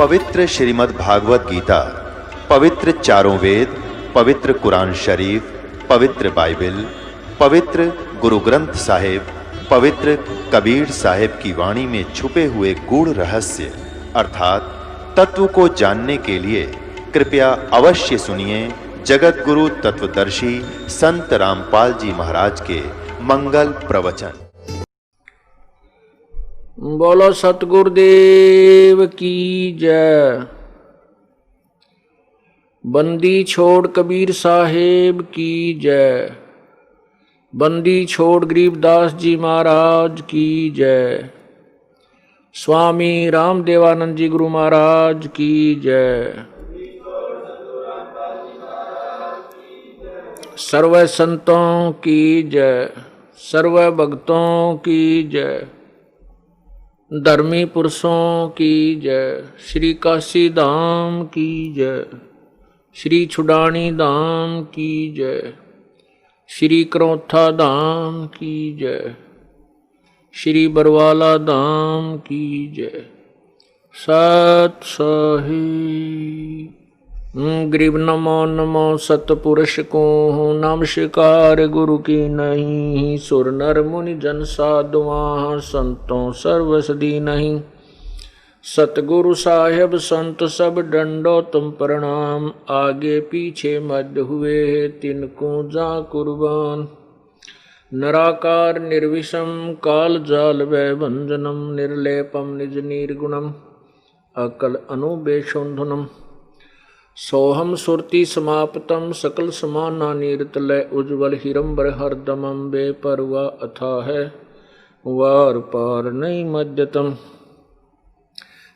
पवित्र श्रीमद् भागवत गीता, पवित्र चारों वेद, पवित्र कुरान शरीफ, पवित्र बाइबल, पवित्र गुरु ग्रंथ साहिब, पवित्र कबीर साहिब की वाणी में छुपे हुए गूढ़ रहस्य अर्थात तत्व को जानने के लिए कृपया अवश्य सुनिए जगत गुरु तत्वदर्शी संत रामपाल जी महाराज के मंगल प्रवचन। बोलो सतगुरुदेव की जय। बंदी छोड़ कबीर साहेब की जय। बंदी छोड़ गरीबदास जी महाराज की जय। स्वामी रामदेवानंद जी गुरु महाराज की जय। सर्व संतों की जय। सर्व भक्तों की जय। धर्मी पुरुषों की जय। श्री काशी धाम की जय। श्री छुडानी धाम की जय। श्री करौथा धाम की जय। श्री बरवाला धाम की जय। सत साहिब। गरीब नमो नमो सतपुरुष को नमस्कार गुरु की नहीं। सुर नर मुनि जन साधुआ संतों सर्वसदी नहीं। सतगुरु साहेब संत सब डंडो तुम प्रणाम। आगे पीछे मध्य हुए तिनको जा कुर्बान। निराकार निर्विषम काल जाल वै भंजनम। निर्लेपम निज निर्गुणम अकल अनुबेशोधनम। सोहम सुरति समाप्तम सकल समाना नीरतलय। उज्ज्वल हिरंबर हरदमम बेपरवा अथा है वार पार नहीं मध्यतम।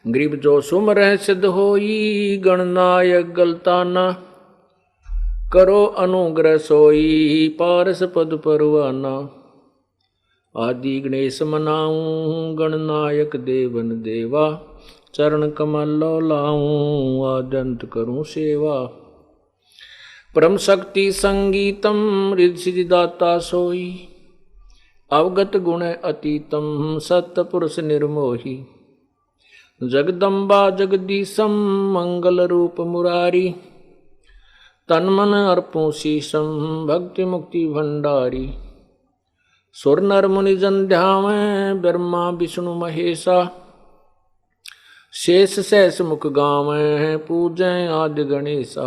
गरीब जो सुमरह सिद्ध होई गणनायक गलताना। करो अनुग्रह सोई पारस पद परवाना। आदि गणेश मनाऊं गणनायक देवन देवा। चरण कमल लाऊं आदंत करूं सेवा। परम शक्ति संगीतम रिद्धि दाता सोई। अवगत गुण अतीतम सत्पुरुष निर्मोही। जगदम्बा जगदीशम मंगल रूप मुरारी। तन मन अर्पों शीशम भक्ति मुक्ति भंडारी। सुर नर मुनि जन ध्यावें ब्रह्मा विष्णु महेशा। शेष सहस मुख गावें पूजें आदि गणेशा।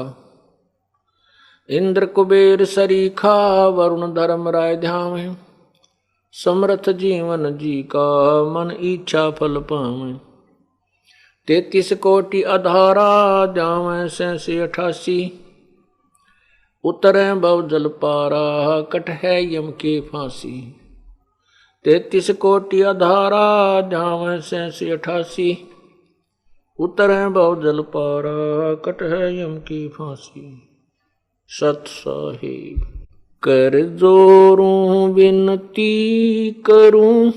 इंद्र कुबेर सरीखा वरुण धर्म राय ध्यावें। समर्थ जीवन जी का मन इच्छा फल पावें। 33 कोटि अधारा जावें 88। उतरें भव जल पारा कट है यम के फांसी। 33 कोटि अधारा जावें 88। उतरें भव जल पारा कट है यम की फांसी। सत साहिब। कर जोरूं विनती करूं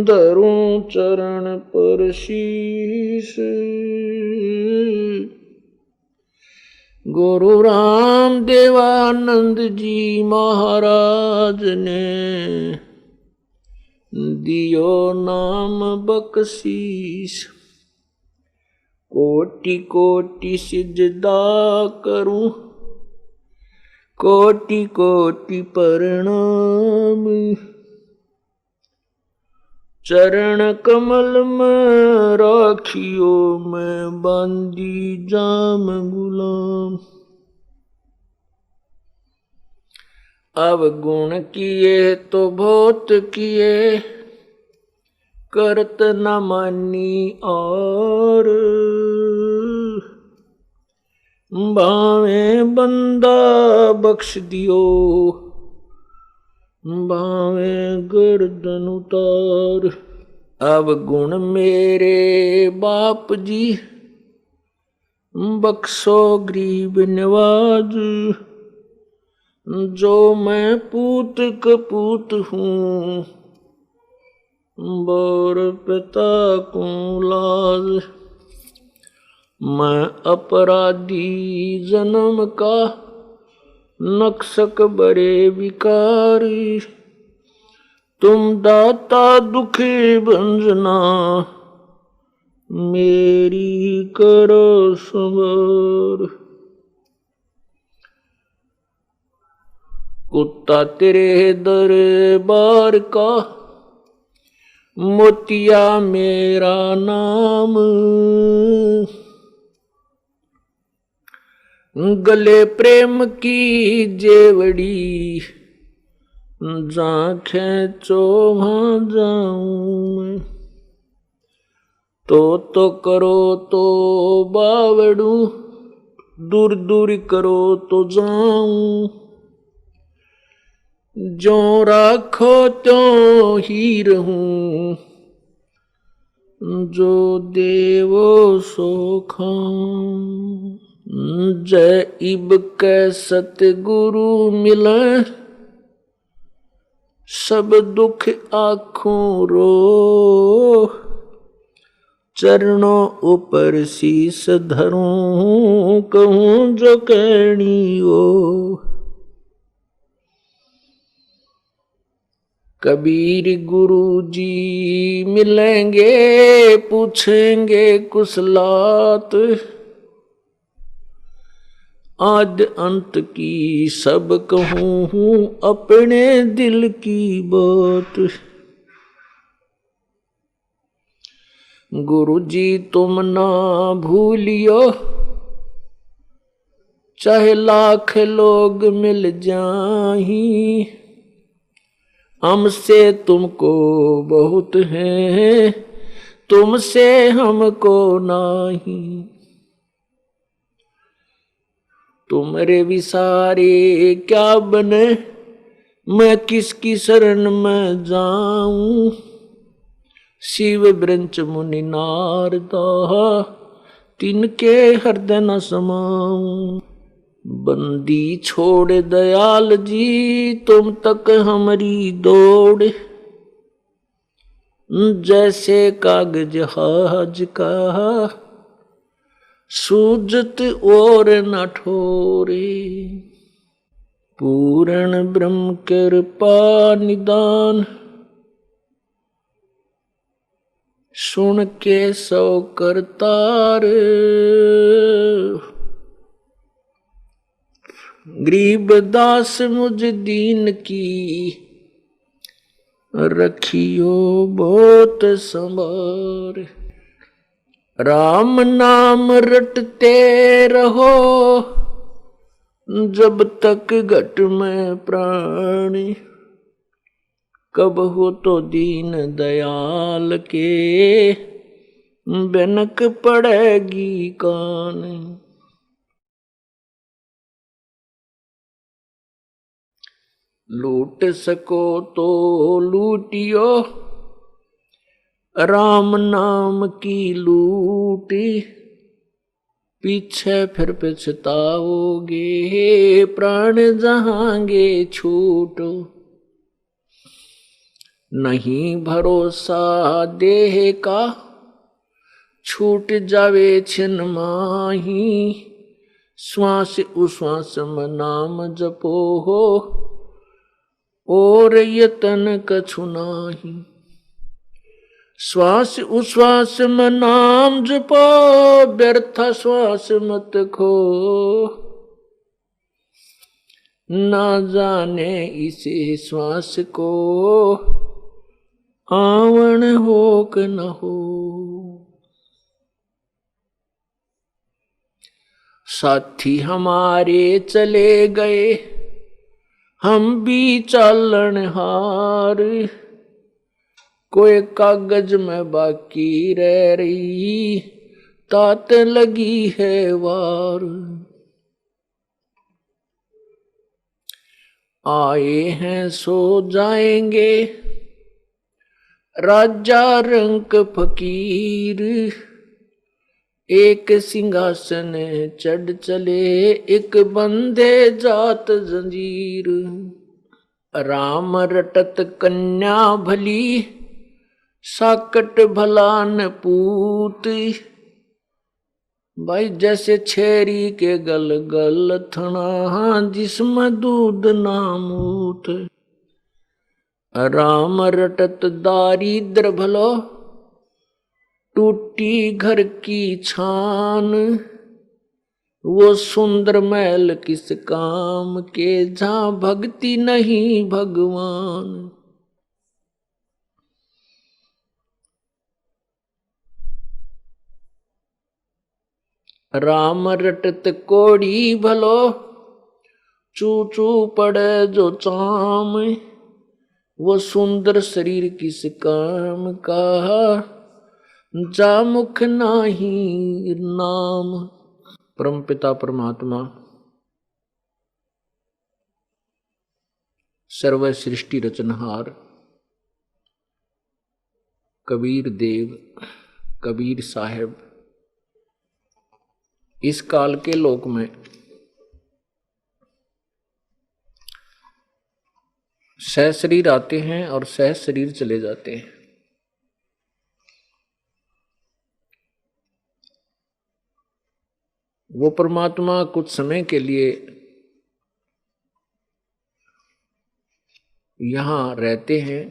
धरूं चरण पर शीश। गुरु राम देवानंद जी महाराज ने दियो नाम बख्शीश। कोटि कोटि सिजदा करूं कोटि कोटि प्रणाम। चरण कमल में राखियो मैं बांधी जाम गुलाम। अब गुण किए तो बहुत किए करत न मानी और। भावे बंदा बख्श दियो भावे गर्दन उतार। अब गुण मेरे बाप जी बख्शो गरीब नवाज। जो मैं पूत कपूत हूँ बोर पिता को लाज। मैं अपराधी जन्म का नक्सक बड़े विकारी। तुम दाता दुखी भंजना मेरी करो संवार। कुत्ता तेरे दरबार का, मोतिया मेरा नाम, गले प्रेम की जेवड़ी, जा खेचो वहां जाऊं मैं। तो करो तो बावड़ू, दूर दूर करो तो जाऊं। जो राखो त्यों ही रहूं, जो देवो सो खाऊं। जय इब कै सतगुरु मिले, सब दुख आँखों रो। चरणों ऊपर शीस धरूं, कहूं जो कहनी हो। कबीर गुरु जी मिलेंगे, पूछेंगे कुशलात, आद अंत की सब कहूं अपने दिल की बात। गुरु जी तुम ना भूलियो, चाहे लाख लोग मिल जाही, हमसे तुमको बहुत है, तुमसे हमको नहीं। तुम्हारे विसारे क्या बने, मैं किसकी शरण में जाऊं। शिव ब्रंच मुनि नारदा, तिनके हृदय न समाऊं। बंदी छोड़ दयाल जी, तुम तक हमारी दौड़। जैसे कागज हाज का, सूजत और न ठोरे। पूर्ण ब्रह्म कृपा निदान, सुन के सौ करतार। गरीब दास मुझ दीन की, रखियो बहुत संभार। राम नाम रटते रहो, जब तक घट में प्राण। कब हो तो दीन दयाल के, बनक पड़ेगी कान। लूट सको तो लूटियो, राम नाम की लूटी। पीछे फिर पछताओगे, प्राण जहांगे छूटो। नहीं भरोसा देह का, छूट जावे छिन माही। श्वास उश्वास में नाम जपो हो, और यतन कछु नाही। श्वास उश्वास में नाम जपो, व्यर्थ श्वास मत खो। ना जाने इसे श्वास को, आवन हो कि न हो। साथी हमारे चले गए, हम भी चालन हार। कोई कागज में बाकी रह रही, तात लगी है वार। आए हैं सो जाएंगे, राजा रंक फकीर। एक सिंहासन चढ़ चले, एक बंदे जात जंजीर। राम रटत कन्या भली, साकट भला न पूत। भाई जैसे छेरी के गल गल थना, जिसमें दूध ना मूत। राम रटत दारिद्र भलो, टूटी घर की छान, वो सुंदर महल किस काम के, जहां भक्ति नहीं भगवान। राम रटत कोड़ी भलो, चू चू पड़े जो चाम, वो सुंदर शरीर किस काम का, जा मुख नाही नाम। परमपिता परमात्मा सर्व सृष्टि रचनहार कबीर देव, कबीर साहेब इस काल के लोक में सह शरीर आते हैं और सह शरीर चले जाते हैं। वो परमात्मा कुछ समय के लिए यहाँ रहते हैं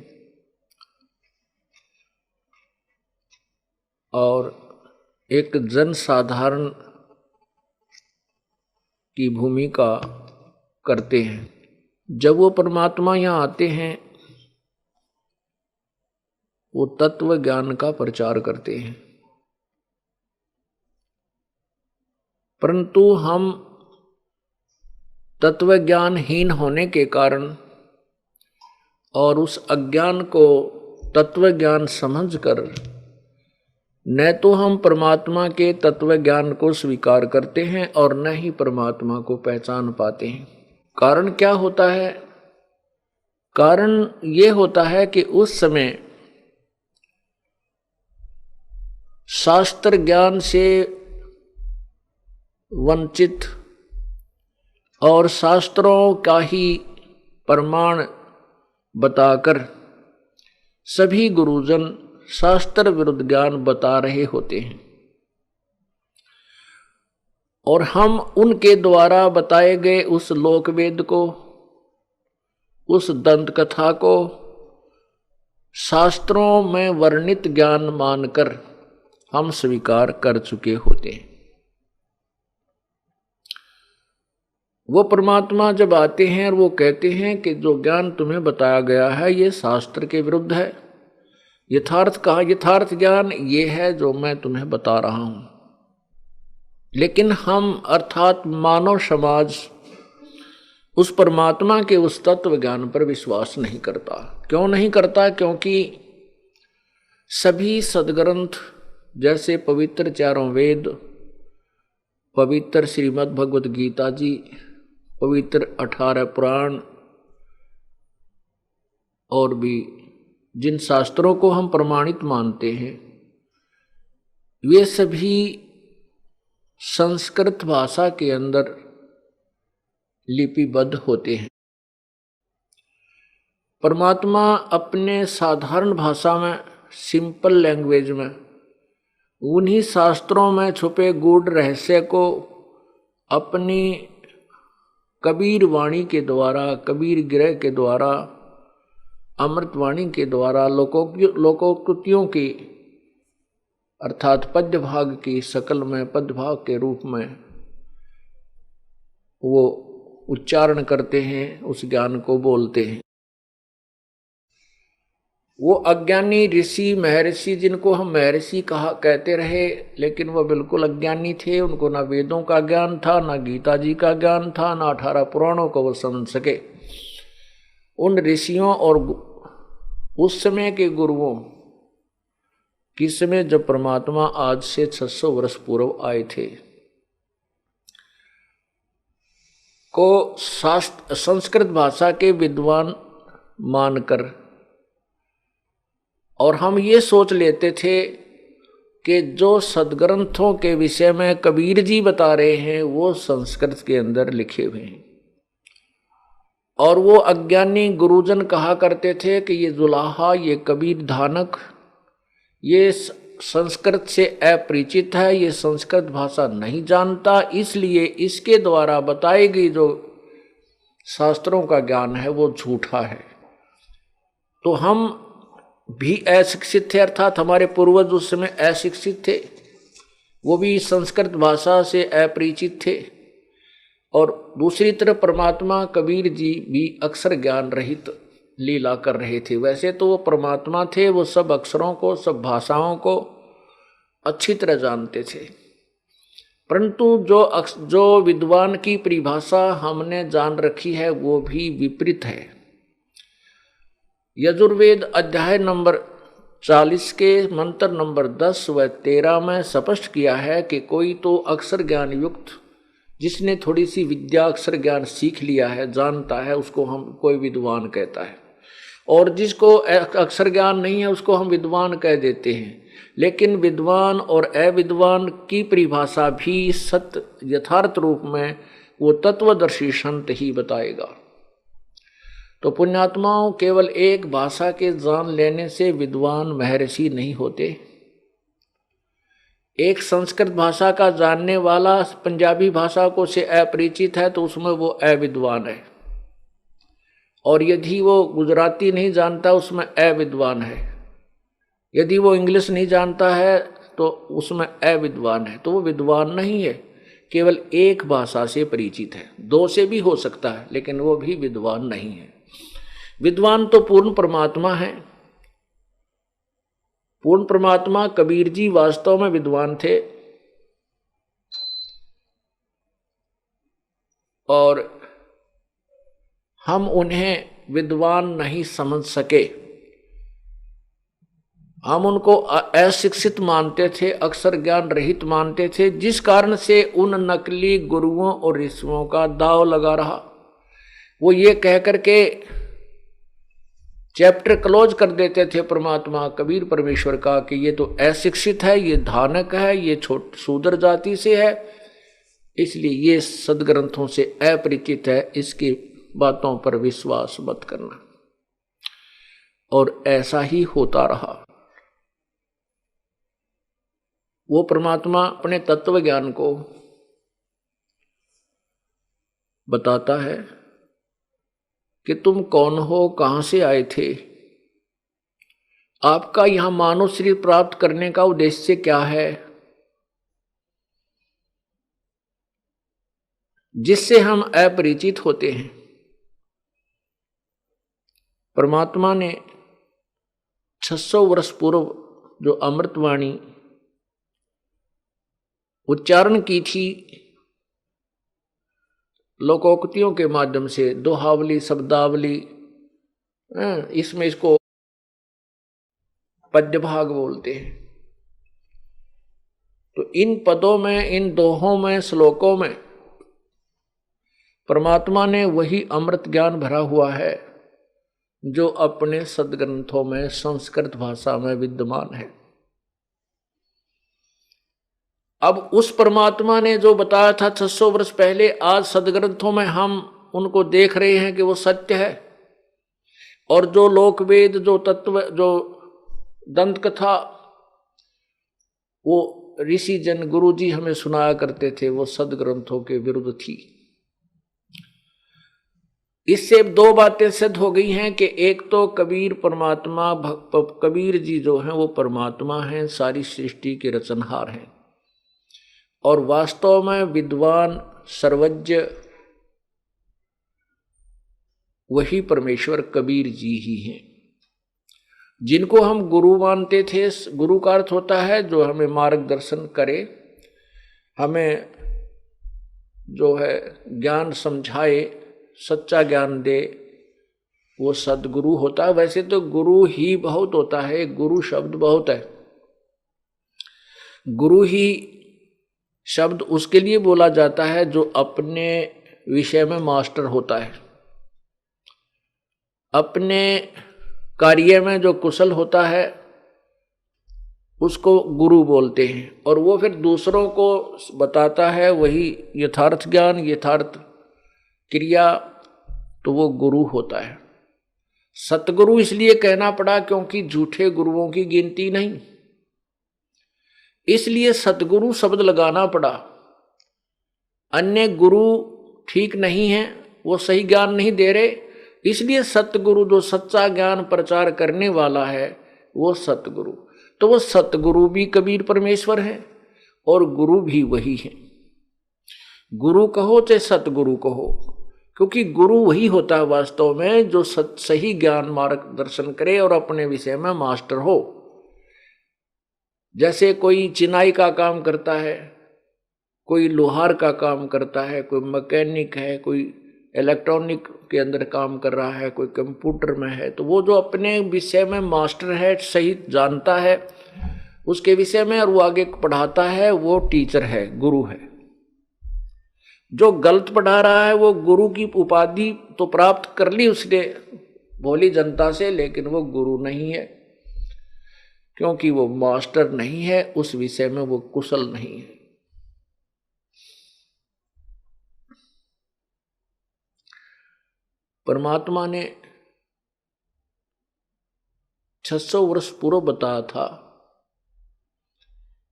और एक जन साधारण की भूमिका करते हैं। जब वो परमात्मा यहाँ आते हैं वो तत्व ज्ञान का प्रचार करते हैं, परंतु हम तत्व ज्ञानहीन होने के कारण और उस अज्ञान को तत्व ज्ञान समझकर न तो हम परमात्मा के तत्व ज्ञान को स्वीकार करते हैं और न ही परमात्मा को पहचान पाते हैं। कारण क्या होता है? कारण ये होता है कि उस समय शास्त्र ज्ञान से वंचित और शास्त्रों का ही प्रमाण बताकर सभी गुरुजन शास्त्र विरुद्ध ज्ञान बता रहे होते हैं और हम उनके द्वारा बताए गए उस लोकवेद को, उस दंत कथा को शास्त्रों में वर्णित ज्ञान मानकर हम स्वीकार कर चुके होते हैं। वो परमात्मा जब आते हैं और वो कहते हैं कि जो ज्ञान तुम्हें बताया गया है ये शास्त्र के विरुद्ध है, यथार्थ ज्ञान ये है जो मैं तुम्हें बता रहा हूं। लेकिन हम अर्थात मानव समाज उस परमात्मा के उस तत्व ज्ञान पर विश्वास नहीं करता। क्यों नहीं करता? क्योंकि सभी सदग्रंथ जैसे पवित्र चारों वेद, पवित्र श्रीमद् भगवत गीता जी, पवित्र 18 पुराण और भी जिन शास्त्रों को हम प्रमाणित मानते हैं वे सभी संस्कृत भाषा के अंदर लिपिबद्ध होते हैं। परमात्मा अपने साधारण भाषा में, सिंपल लैंग्वेज में उन्हीं शास्त्रों में छुपे गूढ़ रहस्य को अपनी कबीर वाणी के द्वारा, कबीर गृह के द्वारा, अमृतवाणी के द्वारा लोकोक्तियों की अर्थात पद्य भाग की शकल में, पद्य भाग के रूप में वो उच्चारण करते हैं, उस ज्ञान को बोलते हैं। वो अज्ञानी ऋषि महर्षि जिनको हम महर्षि कहते रहे, लेकिन वो बिल्कुल अज्ञानी थे। उनको ना वेदों का ज्ञान था, ना गीता जी का ज्ञान था, ना 18 पुराणों को वो समझ सके। उन ऋषियों और उस समय के गुरुओं किस समय जब परमात्मा आज से 600 वर्ष पूर्व आए थे को संस्कृत भाषा के विद्वान मानकर और हम ये सोच लेते थे कि जो सदग्रंथों के विषय में कबीर जी बता रहे हैं वो संस्कृत के अंदर लिखे हुए हैं। और वो अज्ञानी गुरुजन कहा करते थे कि ये जुलाहा, ये कबीर धानक, ये संस्कृत से अपरिचित है, ये संस्कृत भाषा नहीं जानता, इसलिए इसके द्वारा बताई गई जो शास्त्रों का ज्ञान है वो झूठा है। तो हम भी अशिक्षित थे, अर्थात हमारे पूर्वज उस समय अशिक्षित थे, वो भी संस्कृत भाषा से अपरिचित थे। और दूसरी तरफ परमात्मा कबीर जी भी अक्षर ज्ञान रहित लीला कर रहे थे। वैसे तो वो परमात्मा थे, वो सब अक्षरों को, सब भाषाओं को अच्छी तरह जानते थे, परंतु जो विद्वान की परिभाषा हमने जान रखी है वो भी विपरीत है। यजुर्वेद अध्याय नंबर 40 के मंत्र नंबर 10 व 13 में स्पष्ट किया है कि कोई तो अक्षर ज्ञान युक्त, जिसने थोड़ी सी विद्या अक्षर ज्ञान सीख लिया है, जानता है, उसको हम कोई विद्वान कहता है, और जिसको अक्षर ज्ञान नहीं है उसको हम विद्वान कह देते हैं। लेकिन विद्वान और अविद्वान की परिभाषा भी सत्य यथार्थ रूप में वो तत्वदर्शी संत ही बताएगा। तो पुण्यात्माओं, केवल एक भाषा के जान लेने से विद्वान महर्षि नहीं होते। एक संस्कृत भाषा का जानने वाला पंजाबी भाषा को से अपरिचित है तो उसमें वो अविद्वान है, और यदि वो गुजराती नहीं जानता उसमें अविद्वान है, यदि वो इंग्लिश नहीं जानता है तो उसमें अविद्वान है। तो वो विद्वान नहीं है, केवल एक भाषा से परिचित है। दो से भी हो सकता है लेकिन वो भी विद्वान नहीं है। विद्वान तो पूर्ण परमात्मा है। पूर्ण परमात्मा कबीर जी वास्तव में विद्वान थे, और हम उन्हें विद्वान नहीं समझ सके। हम उनको अशिक्षित मानते थे, अक्षर ज्ञान रहित मानते थे, जिस कारण से उन नकली गुरुओं और ऋषियों का दाव लगा रहा। वो ये कह करके चैप्टर क्लोज कर देते थे परमात्मा कबीर परमेश्वर का कि ये तो अशिक्षित है, ये धानक है, ये शूद्र जाति से है, इसलिए ये सदग्रंथों से अपरिचित है, इसकी बातों पर विश्वास मत करना। और ऐसा ही होता रहा। वो परमात्मा अपने तत्व ज्ञान को बताता है कि तुम कौन हो, कहां से आए थे, आपका यहां मानव शरीर प्राप्त करने का उद्देश्य क्या है, जिससे हम अपरिचित होते हैं। परमात्मा ने 600 वर्ष पूर्व जो अमृतवाणी उच्चारण की थी लोकोक्तियों के माध्यम से, दोहावली, शब्दावली, इसमें इसको पद्य भाग बोलते हैं। तो इन पदों में, इन दोहों में, श्लोकों में परमात्मा ने वही अमृत ज्ञान भरा हुआ है जो अपने सदग्रंथों में संस्कृत भाषा में विद्यमान है। अब उस परमात्मा ने जो बताया था 600 वर्ष पहले, आज सदग्रंथों में हम उनको देख रहे हैं कि वो सत्य है। और जो लोकवेद, जो तत्व, जो दंत कथा वो ऋषि जन, गुरु जी हमें सुनाया करते थे, वो सदग्रंथों के विरुद्ध थी। इससे दो बातें सिद्ध हो गई हैं कि एक तो कबीर परमात्मा, कबीर जी जो हैं वो परमात्मा हैं, सारी सृष्टि के रचनहार हैं, और वास्तव में विद्वान सर्वज्ञ वही परमेश्वर कबीर जी ही हैं, जिनको हम गुरु मानते थे। गुरु का अर्थ होता है जो हमें मार्गदर्शन करे, हमें जो है ज्ञान समझाए, सच्चा ज्ञान दे, वो सदगुरु होता है। वैसे तो गुरु ही बहुत होता है, गुरु शब्द बहुत है। गुरु ही शब्द उसके लिए बोला जाता है जो अपने विषय में मास्टर होता है, अपने कार्य में जो कुशल होता है उसको गुरु बोलते हैं, और वो फिर दूसरों को बताता है वही यथार्थ ज्ञान, यथार्थ क्रिया, तो वो गुरु होता है। सतगुरु इसलिए कहना पड़ा क्योंकि झूठे गुरुओं की गिनती नहीं, इसलिए सतगुरु शब्द लगाना पड़ा। अन्य गुरु ठीक नहीं है, वो सही ज्ञान नहीं दे रहे, इसलिए सतगुरु जो सच्चा ज्ञान प्रचार करने वाला है वो सतगुरु। तो वो सतगुरु भी कबीर परमेश्वर है और गुरु भी वही है। गुरु कहो चाहे सतगुरु कहो, क्योंकि गुरु वही होता है वास्तव में जो सही ज्ञान मार्गदर्शन करे और अपने विषय में मास्टर हो। जैसे कोई चिनाई का काम करता है, कोई लोहार का काम करता है, कोई मैकेनिक है, कोई इलेक्ट्रॉनिक के अंदर काम कर रहा है, कोई कंप्यूटर में है, तो वो जो अपने विषय में मास्टर है, सही जानता है उसके विषय में और वो आगे पढ़ाता है, वो टीचर है, गुरु है। जो गलत पढ़ा रहा है वो गुरु की उपाधि तो प्राप्त कर ली उसने भोली जनता से, लेकिन वो गुरु नहीं है, क्योंकि वो मास्टर नहीं है, उस विषय में वो कुशल नहीं है। परमात्मा ने 600 वर्ष पूर्व बताया था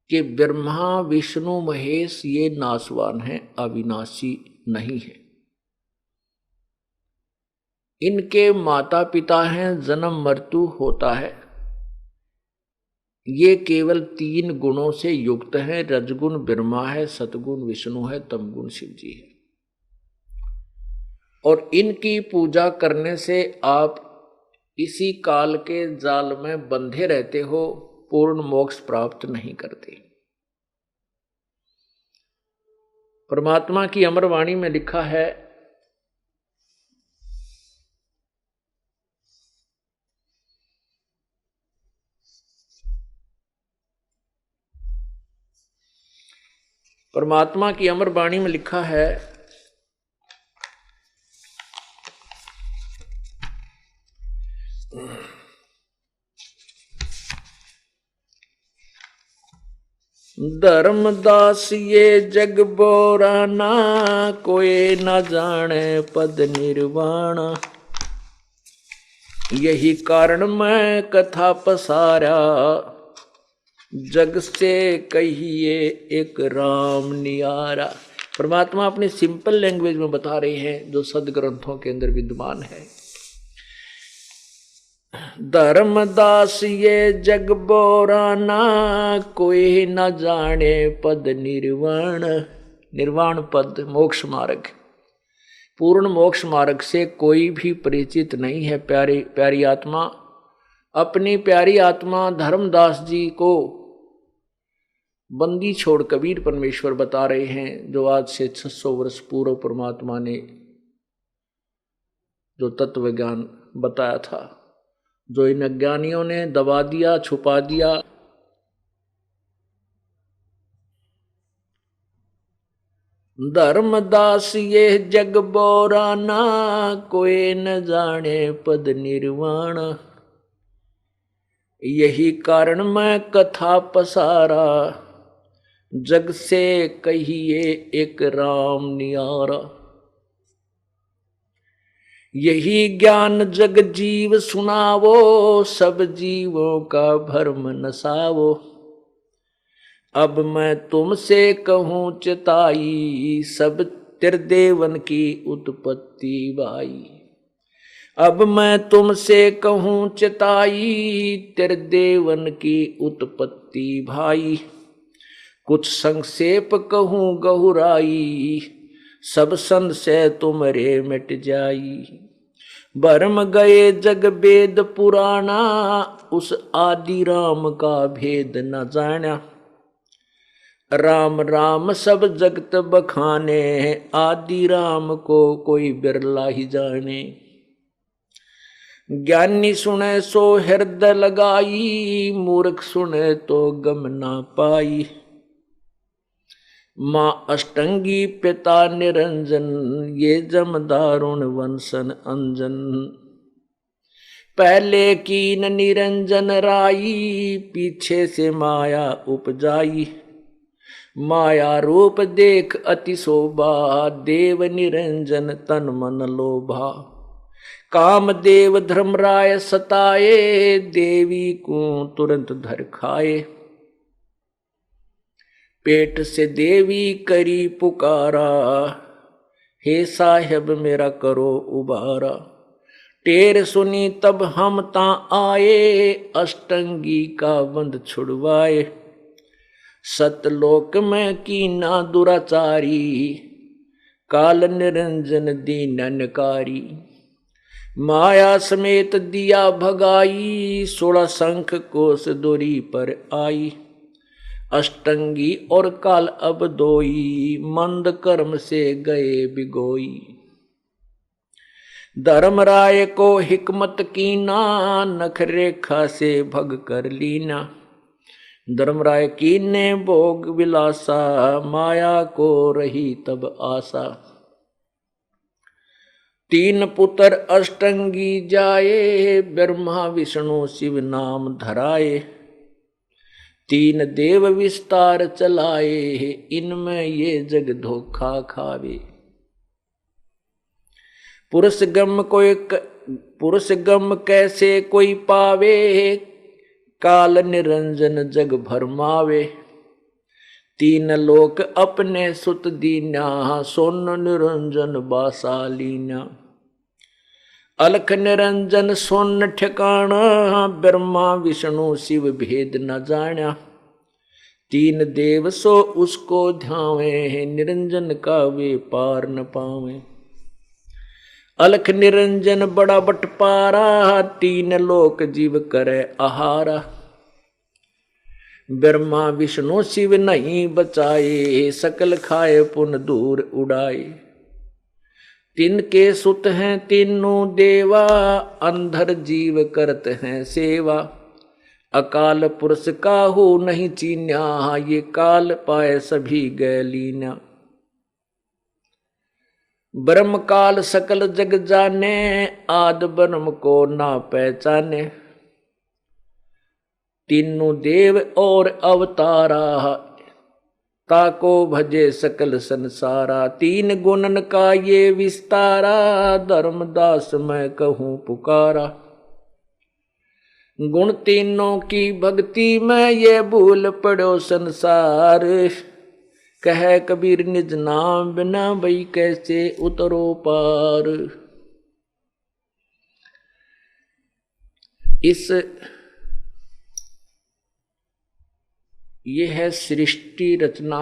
कि ब्रह्मा विष्णु महेश ये नाशवान है, अविनाशी नहीं है। इनके माता पिता हैं, जन्म मृत्यु होता है। ये केवल 3 गुणों से युक्त है। रजगुण ब्रह्मा है, सतगुण विष्णु है, तमगुण शिव जी है। और इनकी पूजा करने से आप इसी काल के जाल में बंधे रहते हो, पूर्ण मोक्ष प्राप्त नहीं करते। परमात्मा की अमर वाणी में लिखा है, परमात्मा की अमर वाणी में लिखा है, धर्मदास ये जग बोराना, कोई न जाने पद निर्वाण। यही कारण मैं कथा पसारा, जग से कहिए एक राम नियारा। परमात्मा अपनी सिंपल लैंग्वेज में बता रहे हैं जो सदग्रंथों के अंदर विद्यमान है। धर्मदास ये जग बोराना, कोई न जाने पद निर्वाण। निर्वाण पद मोक्ष मार्ग, पूर्ण मोक्ष मार्ग से कोई भी परिचित नहीं है। प्यारी आत्मा, अपनी प्यारी आत्मा धर्मदास जी को बंदी छोड़ कबीर परमेश्वर बता रहे हैं, जो आज से 600 वर्ष पूर्व परमात्मा ने जो तत्व ज्ञान बताया था, जो इन अज्ञानियों ने दबा दिया, छुपा दिया। धर्मदास ये जग बोराना, कोई न जाने पद निर्वाण। यही कारण मैं कथा पसारा, जग से कहिए एक राम नियारा। यही ज्ञान जग जीव सुनावो, सब जीवों का भरम नसावो। अब मैं तुमसे कहूँ चिताई, सब त्रिदेवन की उत्पत्ति भाई। अब मैं तुमसे कहूँ चिताई, त्रिदेवन की उत्पत्ति भाई। कुछ संक्षेप कहूँ गहुराई, सब संशय तुमरे मिट जाई। भरम गए जग वेद पुराना, उस आदि राम का भेद न जाना। राम राम सब जगत बखाने, आदि राम को कोई बिरला ही जाने। ज्ञानी सुने सो हृदय लगाई, मूर्ख सुने तो गम ना पाई। माँ अष्टंगी पिता निरंजन, ये जम दारुण वंशन अंजन। पहले कीन निरंजन राई, पीछे से माया उपजाई। माया रूप देख अति शोभा, देव निरंजन तन मन लोभा। काम देव धर्मराय सताए, देवी को तुरंत धर खाए। पेट से देवी करी पुकारा, हे साहेब मेरा करो उबारा। टेर सुनी तब हम ता आए, अष्टंगी का बंध छुड़वाए। सतलोक में कीना दुराचारी, काल निरंजन दीननकारी। माया समेत दिया भगाई, 16 शंख कोस दूरी पर आई। अष्टंगी और काल अब दोई, मंद कर्म से गए बिगोई। धर्मराय को हिकमत कीना, नख रेखा से भग कर लीना। धर्मराय कीने भोग विलासा, माया को रही तब आशा। 3 पुत्र अष्टंगी जाए, ब्रह्मा विष्णु शिव नाम धराए। 3 देव विस्तार चलाए, इनमें ये जग धोखा खावे। पुरुष गम कैसे कोई पावे, काल निरंजन जग भरमावे। 3 लोक अपने सुत दीना, सोन निरंजन बासा लीना। अलख निरंजन सोन ठिकाना, ब्रह्मा विष्णु शिव भेद न जाना। 3 देव सो उसको ध्यावे, निरंजन का वे पार न पावे। अलख निरंजन बड़ा बटपारा, 3 लोक जीव करे आहारा। ब्रह्मा विष्णु शिव नहीं बचाए, सकल खाए पुन दूर उड़ाए। 3 के सुत हैं तीनों देवा, अंधर जीव करत हैं सेवा। अकाल पुरुष काहू नहीं चीन्या, ये काल पाए सभी गए लीना। ब्रह्म काल सकल जग जाने, आद ब्रह्म को ना पहचाने। तीनों देव और अवतारा, ताको भजे सकल संसारा। 3 गुणन का ये विस्तारा, धर्मदास मैं कहूँ पुकारा। गुण तीनों की भक्ति में ये भूल पड़ो संसार। कह कबीर निज नाम बिना भई कैसे उतरो पार। ये है सृष्टि रचना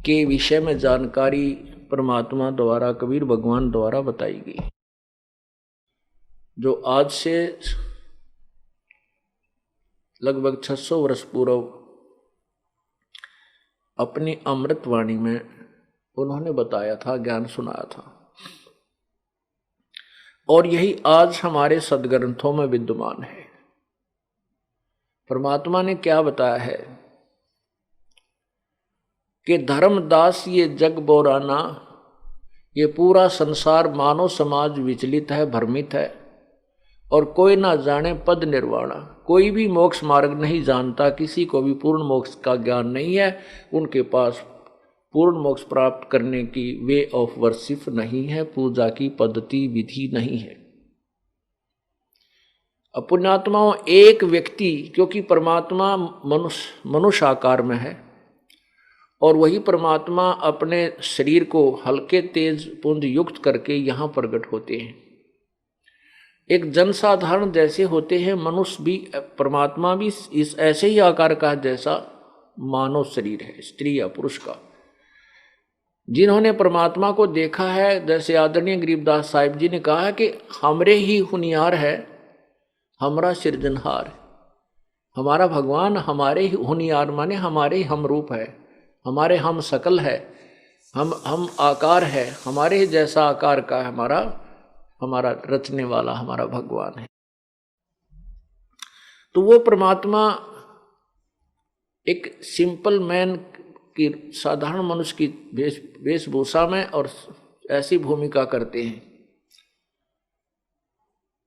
के विषय में जानकारी परमात्मा द्वारा, कबीर भगवान द्वारा बताई गई, जो आज से लगभग 600 वर्ष पूर्व अपनी अमृतवाणी में उन्होंने बताया था, ज्ञान सुनाया था। और यही आज हमारे सदग्रंथों में विद्यमान है। परमात्मा ने क्या बताया है कि धर्मदास ये जग बोराना, ये पूरा संसार मानव समाज विचलित है, भ्रमित है, और कोई ना जाने पद निर्वाणा। कोई भी मोक्ष मार्ग नहीं जानता, किसी को भी पूर्ण मोक्ष का ज्ञान नहीं है। उनके पास पूर्ण मोक्ष प्राप्त करने की वे ऑफ वर्शिप नहीं है, पूजा की पद्धति विधि नहीं है। पुण्यात्माओं, एक व्यक्ति, क्योंकि परमात्मा मनुष्य आकार में है, और वही परमात्मा अपने शरीर को हल्के तेज पुंज युक्त करके यहाँ प्रकट होते हैं। एक जनसाधारण जैसे होते हैं, मनुष्य भी, परमात्मा भी इस ऐसे ही आकार का जैसा मानव शरीर है, स्त्री या पुरुष का। जिन्होंने परमात्मा को देखा है, जैसे आदरणीय गरीबदास साहिब जी ने कहा कि हमरे ही हुनियार है, हमारा सृजनहार। हमारा भगवान हमारे ही हुनियार माने हमारे ही हम रूप है, हमारे हम शकल है, हम आकार है, हमारे ही जैसा आकार का है हमारा रचने वाला हमारा भगवान है। तो वो परमात्मा एक सिंपल मैन की, साधारण मनुष्य की वेशभूषा में और ऐसी भूमिका करते हैं,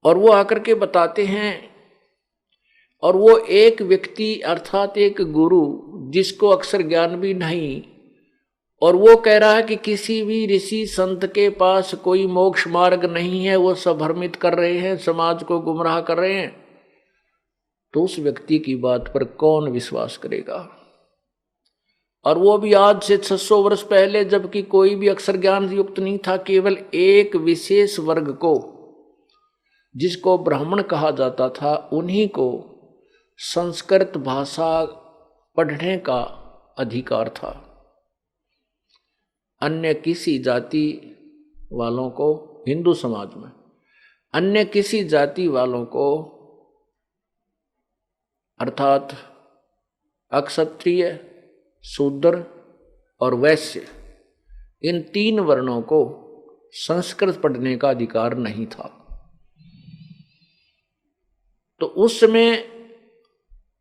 और वो आकर के बताते हैं। और वो एक व्यक्ति अर्थात एक गुरु, जिसको अक्षर ज्ञान भी नहीं, और वो कह रहा है कि किसी भी ऋषि संत के पास कोई मोक्ष मार्ग नहीं है, वो सब भ्रमित कर रहे हैं, समाज को गुमराह कर रहे हैं। तो उस व्यक्ति की बात पर कौन विश्वास करेगा? और वो भी आज से 600 वर्ष पहले, जबकि कोई भी अक्षर ज्ञान युक्त नहीं था। केवल एक विशेष वर्ग को, जिसको ब्राह्मण कहा जाता था, उन्हीं को संस्कृत भाषा पढ़ने का अधिकार था। अन्य किसी जाति वालों को, हिंदू समाज में अन्य किसी जाति वालों को, अर्थात अक्षत्रिय, शूद्र और वैश्य, इन 3 वर्णों को संस्कृत पढ़ने का अधिकार नहीं था। तो उस समय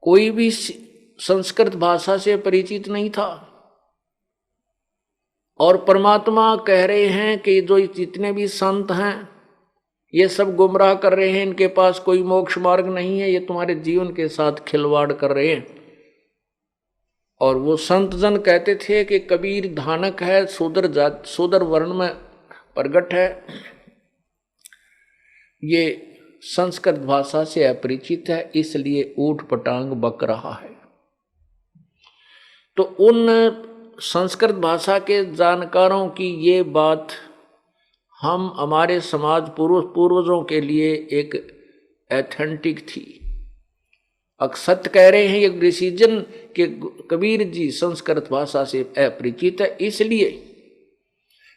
कोई भी संस्कृत भाषा से परिचित नहीं था। और परमात्मा कह रहे हैं कि जो जितने भी संत हैं ये सब गुमराह कर रहे हैं, इनके पास कोई मोक्ष मार्ग नहीं है, ये तुम्हारे जीवन के साथ खिलवाड़ कर रहे हैं। और वो संत जन कहते थे कि कबीर धानक है, शूद्र वर्ण में प्रगट है, ये संस्कृत भाषा से अपरिचित है, इसलिए ऊट पटांग बक रहा है। तो उन संस्कृत भाषा के जानकारों की ये बात हम हमारे समाज पूर्वजों के लिए एक एथेंटिक थी। अक्षत कह रहे हैं ये डिसीजन कि कबीर जी संस्कृत भाषा से अपरिचित है, इसलिए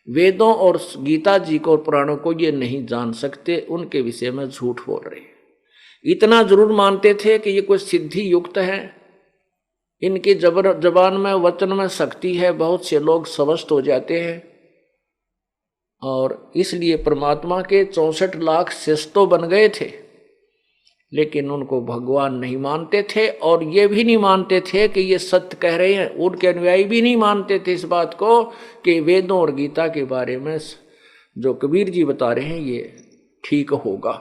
वेदों और गीता जी को और पुराणों को ये नहीं जान सकते, उनके विषय में झूठ बोल रहे हैं। इतना जरूर मानते थे कि ये कोई सिद्धि युक्त है, इनकी जबान में वचन में शक्ति है, बहुत से लोग स्वस्थ हो जाते हैं। और इसलिए परमात्मा के 64 लाख शिष्य तो बन गए थे, लेकिन उनको भगवान नहीं मानते थे। और ये भी नहीं मानते थे कि ये सत्य कह रहे हैं। उनके अनुयायी भी नहीं मानते थे इस बात को कि वेदों और गीता के बारे में जो कबीर जी बता रहे हैं ये ठीक होगा।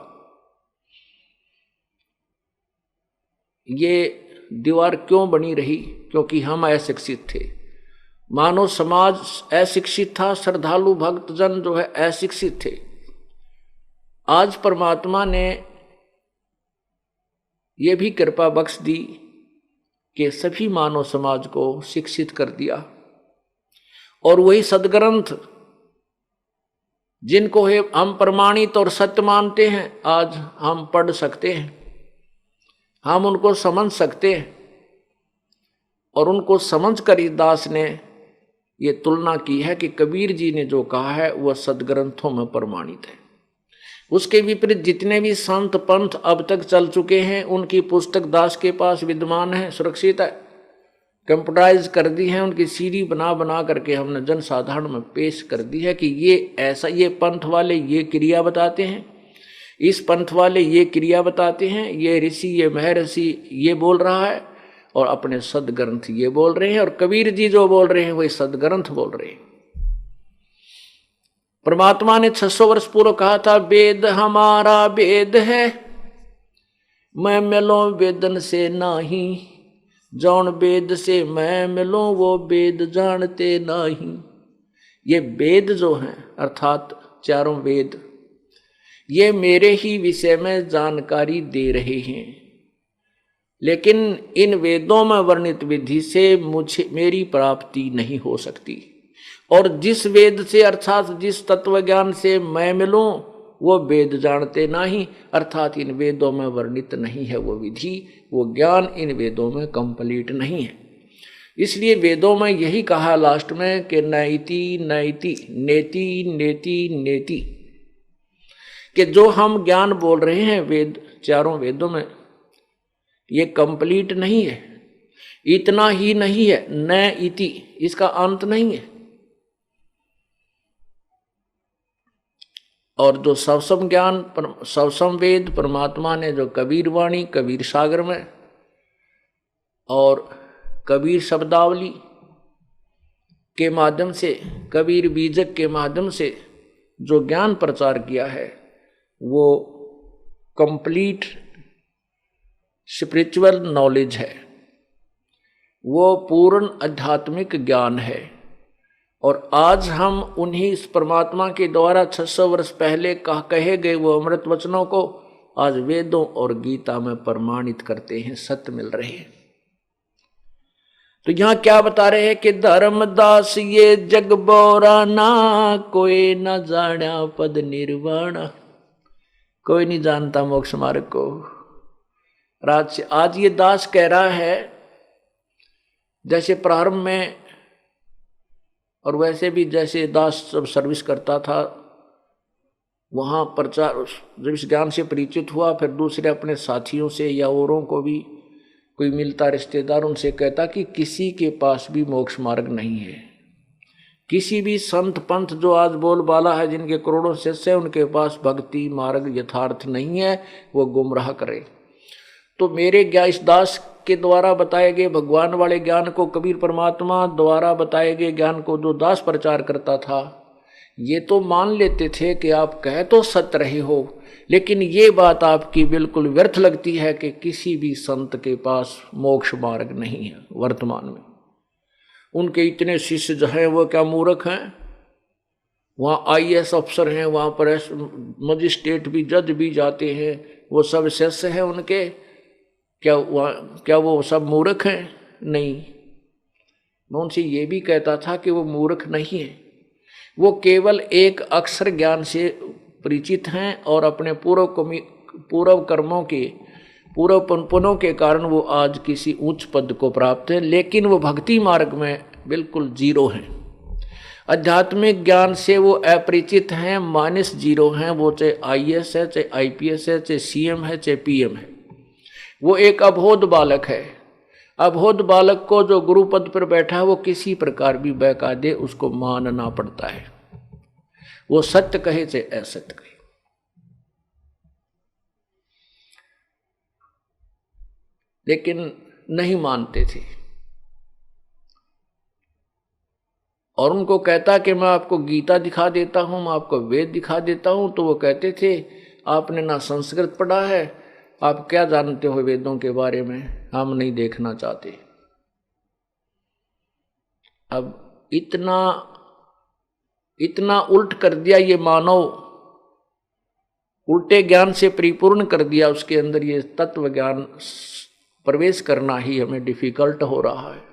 ये दीवार क्यों बनी रही? क्योंकि हम अशिक्षित थे। मानव समाज अशिक्षित था, श्रद्धालु भक्तजन जो है अशिक्षित थे। आज परमात्मा ने ये भी कृपा बख्श दी कि सभी मानव समाज को शिक्षित कर दिया, और वही सदग्रंथ जिनको हम प्रमाणित और सत्य मानते हैं, आज हम पढ़ सकते हैं, हम उनको समझ सकते हैं। और उनको समझ कर इस दास ने ये तुलना की है कि कबीर जी ने जो कहा है वह सदग्रंथों में प्रमाणित है। उसके विपरीत जितने भी संत पंथ अब तक चल चुके हैं, उनकी पुस्तक दास के पास विद्यमान है, सुरक्षित है, कंप्यूटराइज कर दी है, उनकी सीडी बना बना करके हमने जनसाधारण में पेश कर दी है कि ये ऐसा, ये पंथ वाले ये क्रिया बताते हैं, इस पंथ वाले ये क्रिया बताते हैं, ये ऋषि ये महर्षि ये बोल रहा है, और अपने सदग्रंथ ये बोल रहे हैं। और कबीर जी जो बोल रहे हैं वही सदग्रंथ बोल रहे हैं। परमात्मा ने 600 वर्ष पूर्व कहा था, वेद हमारा वेद है, मैं मिलो वेदन से नाही, जौन वेद से मैं मिलो वो वेद जानते नाही। ये वेद जो हैं अर्थात 4 वेद, ये मेरे ही विषय में जानकारी दे रहे हैं, लेकिन इन वेदों में वर्णित विधि से मेरी प्राप्ति नहीं हो सकती। और जिस वेद से अर्थात जिस तत्व ज्ञान से मैं मिलूं वो वेद जानते नहीं, अर्थात इन वेदों में वर्णित नहीं है वो विधि, वो ज्ञान इन वेदों में कंप्लीट नहीं है। इसलिए वेदों में यही कहा लास्ट में कि नैति नैति नेति नेति नेति, कि जो हम ज्ञान बोल रहे हैं वेद 4 वेदों में ये कंप्लीट नहीं है। इतना ही नहीं है, न इति, इसका अंत नहीं है। और जो सवसम ज्ञान सवसम वेद परमात्मा ने जो कबीर वाणी कबीर सागर में और कबीर शब्दावली के माध्यम से, कबीर बीजक के माध्यम से जो ज्ञान प्रचार किया है वो कंप्लीट स्पिरिचुअल नॉलेज है, वो पूर्ण आध्यात्मिक ज्ञान है। और आज हम उन्हीं इस परमात्मा के द्वारा 600 वर्ष पहले कहे गए वो अमृत वचनों को आज वेदों और गीता में प्रमाणित करते हैं, सत्य मिल रहे हैं। तो यहां क्या बता रहे हैं कि धर्मदास ये जग बोराना, कोई न जाना पद निर्वाणा। कोई नहीं जानता मोक्ष मार्ग को। आज ये दास कह रहा है, जैसे प्रारंभ में और वैसे भी जैसे दास जब सर्विस करता था, वहाँ प्रचार, जब इस ज्ञान से परिचित हुआ, फिर दूसरे अपने साथियों से या औरों को भी कोई मिलता रिश्तेदार, उनसे कहता कि किसी के पास भी मोक्ष मार्ग नहीं है। किसी भी संत पंथ जो आज बोलबाला है, जिनके करोड़ों शिष्य है, उनके पास भक्ति मार्ग यथार्थ नहीं है, वो गुमराह करे। तो मेरे इस दास के द्वारा बताए गए भगवान वाले ज्ञान को, कबीर परमात्मा द्वारा बताए गए ज्ञान को जो दास प्रचार करता था, ये तो मान लेते थे कि आप कह तो सत्य रहे हो, लेकिन ये बात आपकी बिल्कुल व्यर्थ लगती है कि किसी भी संत के पास मोक्ष मार्ग नहीं है वर्तमान में। उनके इतने शिष्य जो हैं वो क्या मूर्ख हैं? वहाँ IAS अफसर हैं, वहाँ पर मजिस्ट्रेट भी, जज भी जाते हैं, वो सब शिष्य हैं उनके। क्या वो सब मूर्ख हैं? नहीं। मैं उनसे ये भी कहता था कि वो मूर्ख नहीं है, वो केवल एक अक्षर ज्ञान से परिचित हैं और अपने पूर्व कर्मों के पूर्व पुण्यों के कारण वो आज किसी उच्च पद को प्राप्त है, लेकिन वो भक्ति मार्ग में बिल्कुल जीरो हैं। आध्यात्मिक ज्ञान से वो अपरिचित हैं, -0 हैं। वो चाहे IAS है, चाहे IPS है, चाहे CM है, चाहे PM है। वो एक अबोध बालक है। अबोध बालक को जो गुरु पद पर बैठा है, वो किसी प्रकार भी बहका दे, उसको मानना पड़ता है। वो सत्य कहे चाहे असत्य कहे। लेकिन नहीं मानते थे। और उनको कहता कि मैं आपको गीता दिखा देता हूं, मैं आपको वेद दिखा देता हूं, तो वो कहते थे आपने ना संस्कृत पढ़ा है, आप क्या जानते हो वेदों के बारे में, हम नहीं देखना चाहते। अब इतना उल्ट कर दिया ये मानव, उल्टे ज्ञान से परिपूर्ण कर दिया, उसके अंदर ये तत्व ज्ञान प्रवेश करना ही हमें डिफिकल्ट हो रहा है।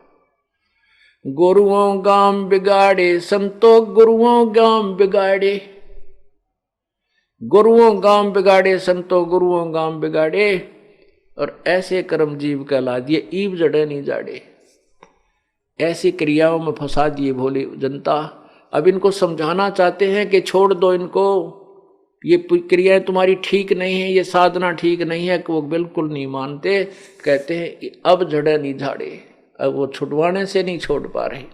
गुरुओं गाम बिगाड़े संतो, गुरुओं गाम बिगाड़े, गुरुओं गाम बिगाड़े संतो, गुरुओं गाम बिगाड़े, और ऐसे कर्म जीव कहला दिए, ईब जड़े नहीं जाड़े। ऐसी क्रियाओं में फंसा दिए भोले जनता। अब इनको समझाना चाहते हैं कि छोड़ दो इनको, ये क्रियाएं तुम्हारी ठीक नहीं है, ये साधना ठीक नहीं है, कि वो बिल्कुल नहीं मानते। कहते हैं अब जड़े नहीं झाड़े, अब वो छुड़वाने से नहीं छोड़ पा रहे।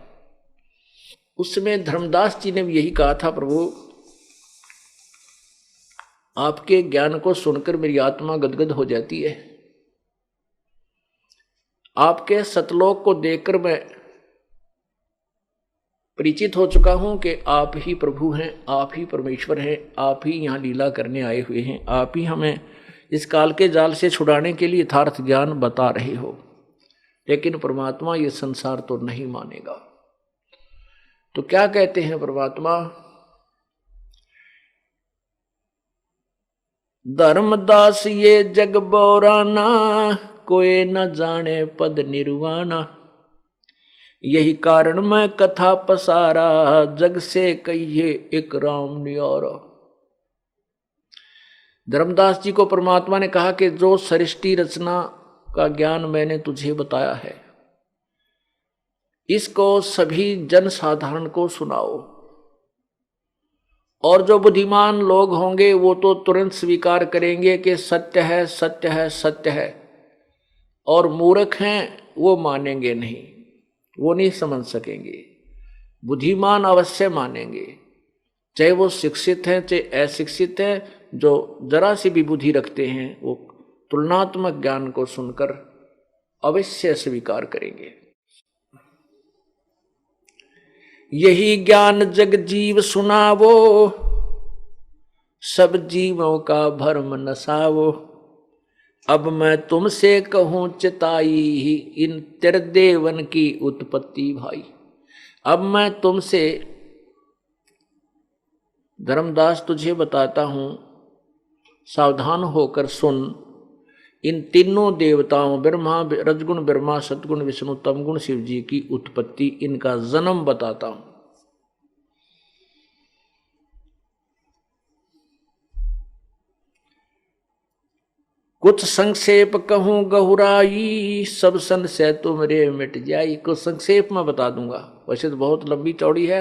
उसमें धर्मदास जी ने भी यही कहा था, प्रभु आपके ज्ञान को सुनकर मेरी आत्मा गदगद हो जाती है, आपके सतलोक को देखकर मैं परिचित हो चुका हूं कि आप ही प्रभु हैं, आप ही परमेश्वर हैं, आप ही यहाँ लीला करने आए हुए हैं, आप ही हमें इस काल के जाल से छुड़ाने के लिए यथार्थ ज्ञान बता रहे हो। लेकिन परमात्मा ये संसार तो नहीं मानेगा। तो क्या कहते हैं परमात्मा? धर्मदास ये जग बोराना, कोई न जाने पद निर्वाणा। यही कारण मैं कथा पसारा, जग से कहिए एक राम नियारा। धर्मदास जी को परमात्मा ने कहा कि जो सृष्टि रचना का ज्ञान मैंने तुझे बताया है, इसको सभी जन साधारण को सुनाओ। और जो बुद्धिमान लोग होंगे वो तो तुरंत स्वीकार करेंगे कि सत्य है, सत्य है, सत्य है। और मूर्ख हैं वो मानेंगे नहीं, वो नहीं समझ सकेंगे। बुद्धिमान अवश्य मानेंगे, चाहे वो शिक्षित हैं चाहे अशिक्षित हैं। जो जरा सी भी बुद्धि रखते हैं वो तुलनात्मक ज्ञान को सुनकर अवश्य स्वीकार करेंगे। यही ज्ञान जग जीव सुनावो, सब जीवों का भरम नसावो। अब मैं तुमसे कहूं चिताई, इन त्रिदेवन की उत्पत्ति भाई। अब मैं तुमसे धर्मदास तुझे बताता हूं, सावधान होकर सुन। इन तीनों देवताओं ब्रह्मा, रजगुण ब्रह्मा, सतगुण विष्णु, तमगुण शिव जी की उत्पत्ति, इनका जन्म बताता हूं। कुछ संक्षेप कहूं गहुराई, सब संशय तुमरे मिट जाई। कुछ संक्षेप में बता दूंगा, वैसे तो बहुत लंबी चौड़ी है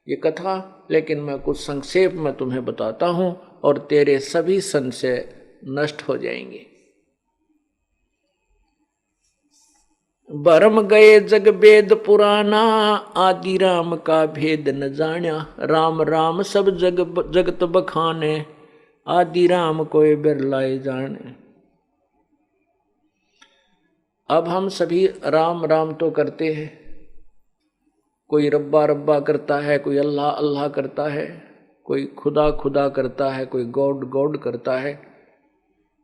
ये कथा, लेकिन मैं कुछ संक्षेप में तुम्हें बताता हूं और तेरे सभी संशय नष्ट हो जाएंगे। भरम गए जग वेद पुराना, आदि राम का भेद न जान्या। राम राम सब जगत बखाने, आदि राम कोई बिरलाए जाने। अब हम सभी राम राम तो करते हैं, कोई रब्बा रब्बा करता है, कोई अल्लाह अल्लाह करता है, कोई खुदा खुदा करता है, कोई गॉड गॉड करता है।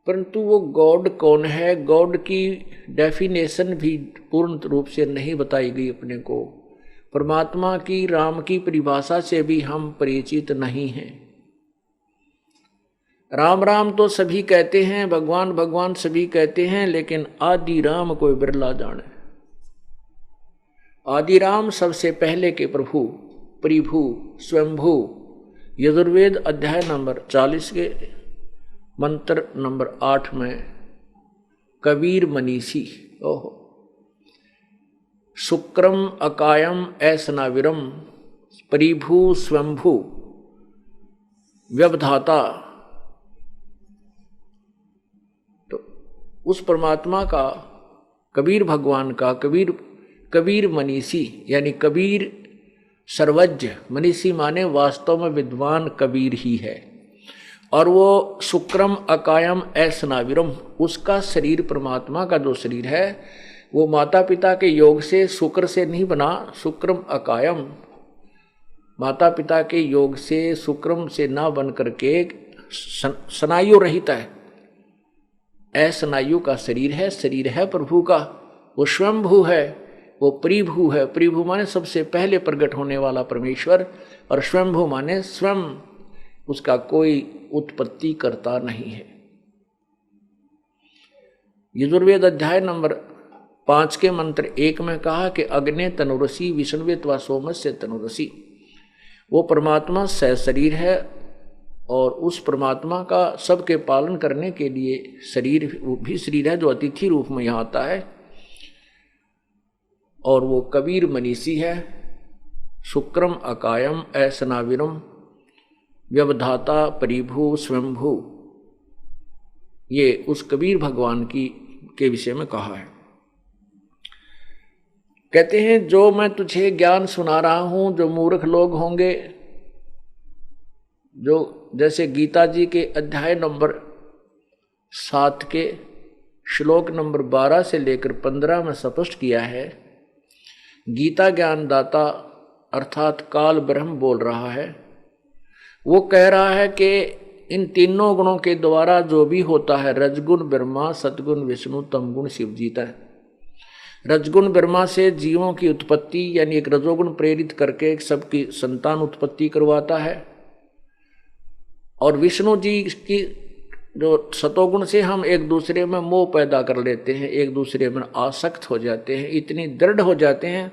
परंतु वो गॉड कौन है, गॉड की डेफिनेशन भी पूर्ण रूप से नहीं बताई गई अपने को। परमात्मा की, राम की परिभाषा से भी हम परिचित नहीं हैं। राम राम तो सभी कहते हैं, भगवान भगवान सभी कहते हैं, लेकिन आदि राम कोई बिरला जाने। आदि राम सबसे पहले के प्रभु, परिभू, स्वयंभू। यजुर्वेद अध्याय नंबर 40 के मंत्र नंबर 8 में कबीर मनीषी, ओहो, शुक्रम अकायम ऐसनाविरम, परिभू स्वयंभू व्यवधाता। तो उस परमात्मा का, कबीर भगवान का, कबीर मनीषी यानी कबीर सर्वज्ञ। मनीषी माने वास्तव में विद्वान कबीर ही है। और वो शुक्रम अकायम ऐसनाविरम, उसका शरीर, परमात्मा का जो शरीर है वो माता पिता के योग से, शुक्र से नहीं बना। शुक्रम अकायम, माता पिता के योग से, शुक्रम से ना बन करके स्नायु रहित है, ऐसनायु का शरीर है। शरीर है प्रभु का, वो स्वयंभू है, वो परिभू है। परिभू माने सबसे पहले प्रकट होने वाला परमेश्वर, और स्वयंभू माने स्वयं, उसका कोई उत्पत्ति करता नहीं है। यजुर्वेद अध्याय नंबर 5 के मंत्र 1 में कहा कि अग्ने तनुरसी विष्णुवे त्वा सोमस्य तनुरसी। वो परमात्मा सहशरीर है, और उस परमात्मा का सबके पालन करने के लिए शरीर भी शरीर है, जो अतिथि रूप में यहाँ आता है। और वो कबीर मनीषी है। शुक्रम अकायम ऐसनाविरम व्यवधाता परिभू स्वयंभू, ये उस कबीर भगवान के विषय में कहा है। कहते हैं जो मैं तुझे ज्ञान सुना रहा हूं, जो मूर्ख लोग होंगे, जो जैसे गीता जी के अध्याय नंबर 7 के श्लोक नंबर 12 से लेकर 15 में स्पष्ट किया है, गीता ज्ञान दाता अर्थात काल ब्रह्म बोल रहा है। वो कह रहा है कि इन तीनों गुणों के द्वारा जो भी होता है, रजगुण ब्रह्मा, सतगुण विष्णु, तमगुण शिव जीता है। रजगुण ब्रह्मा से जीवों की उत्पत्ति यानी एक रजोगुण प्रेरित करके सबकी संतान उत्पत्ति करवाता है, और विष्णु जी की जो सतोगुण से हम एक दूसरे में मोह पैदा कर लेते हैं, एक दूसरे में आसक्त हो जाते हैं, इतनी दृढ़ हो जाते हैं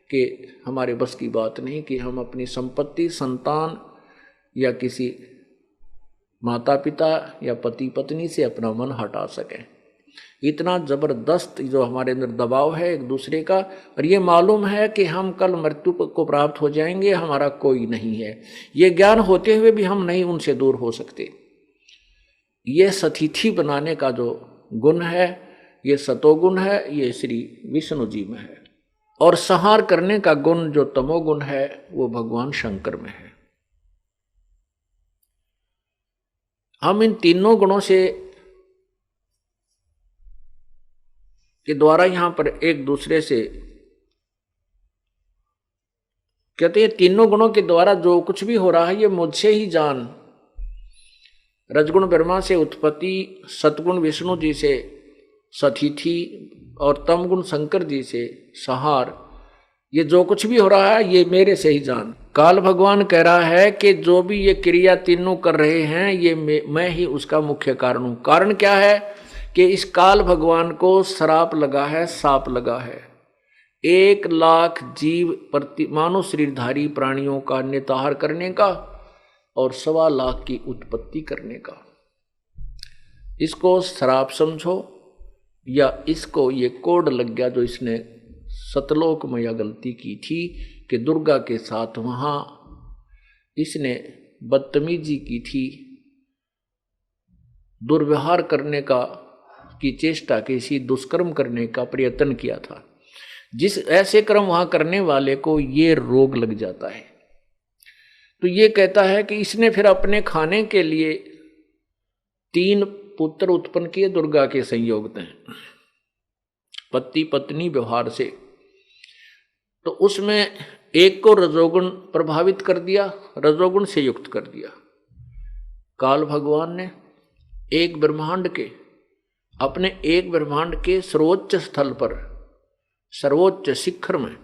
कि हमारे बस की बात नहीं कि हम अपनी संपत्ति, संतान या किसी माता पिता या पति पत्नी से अपना मन हटा सकें। इतना जबरदस्त जो हमारे अंदर दबाव है एक दूसरे का, और ये मालूम है कि हम कल मृत्यु को प्राप्त हो जाएंगे, हमारा कोई नहीं है। ये ज्ञान होते हुए भी हम नहीं उनसे दूर हो सकते। ये सतिथि बनाने का जो गुण है, ये सतोगुण है, ये श्री विष्णु जी में है। और संहार करने का गुण जो तमोगुण है, वो भगवान शंकर में है। हम इन तीनों गुणों से के द्वारा यहां पर एक दूसरे से कहते हैं, तीनों गुणों के द्वारा जो कुछ भी हो रहा है ये मुझसे ही जान। रजगुण ब्रह्मा से उत्पत्ति, सतगुण विष्णु जी से सतिथि, और तमगुण शंकर जी से संहार, ये जो कुछ भी हो रहा है ये मेरे से ही जान। काल भगवान कह रहा है कि जो भी ये क्रिया तीनों कर रहे हैं, ये मैं ही उसका मुख्य कारण हूं। कारण क्या है कि इस काल भगवान को श्राप लगा है, साप लगा है 1,00,000 जीव प्रति मानव शरीरधारी प्राणियों का निताहार करने का और 1,25,00,000 की उत्पत्ति करने का। इसको श्राप समझो या इसको ये कोड लग गया जो इसने सतलोक में यह गलती की थी कि दुर्गा के साथ वहां इसने बदतमीजी की थी, दुर्व्यवहार करने का की चेष्टा की, इसी दुष्कर्म करने का प्रयत्न किया था। जिस ऐसे कर्म वहां करने वाले को ये रोग लग जाता है। तो ये कहता है कि इसने फिर अपने खाने के लिए 3 पुत्र उत्पन्न किए दुर्गा के संयोग में, पति पत्नी व्यवहार से। तो उसमें एक को रजोगुण प्रभावित कर दिया, रजोगुण से युक्त कर दिया। काल भगवान ने एक ब्रह्मांड के अपने एक ब्रह्मांड के सर्वोच्च स्थल पर, सर्वोच्च शिखर में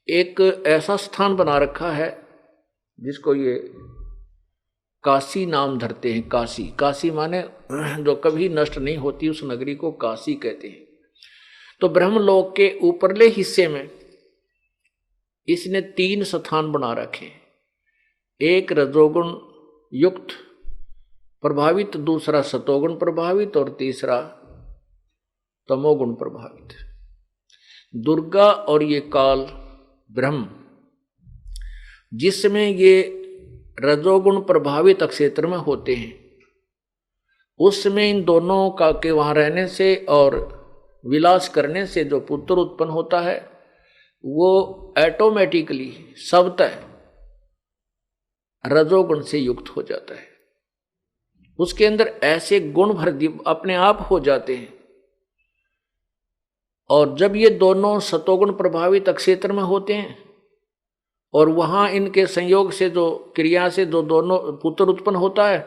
एक ऐसा स्थान बना रखा है जिसको ये काशी नाम धरते हैं। काशी, काशी माने जो कभी नष्ट नहीं होती, उस नगरी को काशी कहते हैं। तो ब्रह्मलोक के ऊपरले हिस्से में इसने 3 स्थान बना रखे, एक रजोगुण युक्त प्रभावित, दूसरा सतोगुण प्रभावित और तीसरा तमोगुण प्रभावित। दुर्गा और ये काल ब्रह्म, जिसमें ये रजोगुण प्रभावित क्षेत्र में होते हैं, उसमें इन दोनों का के वहां रहने से और विलास करने से जो पुत्र उत्पन्न होता है वो ऑटोमेटिकली सबतः रजोगुण से युक्त हो जाता है। उसके अंदर ऐसे गुण भर अपने आप हो जाते हैं। और जब ये दोनों सतोगुण प्रभावित क्षेत्र में होते हैं और वहां इनके संयोग से जो क्रिया से जो दोनों पुत्र उत्पन्न होता है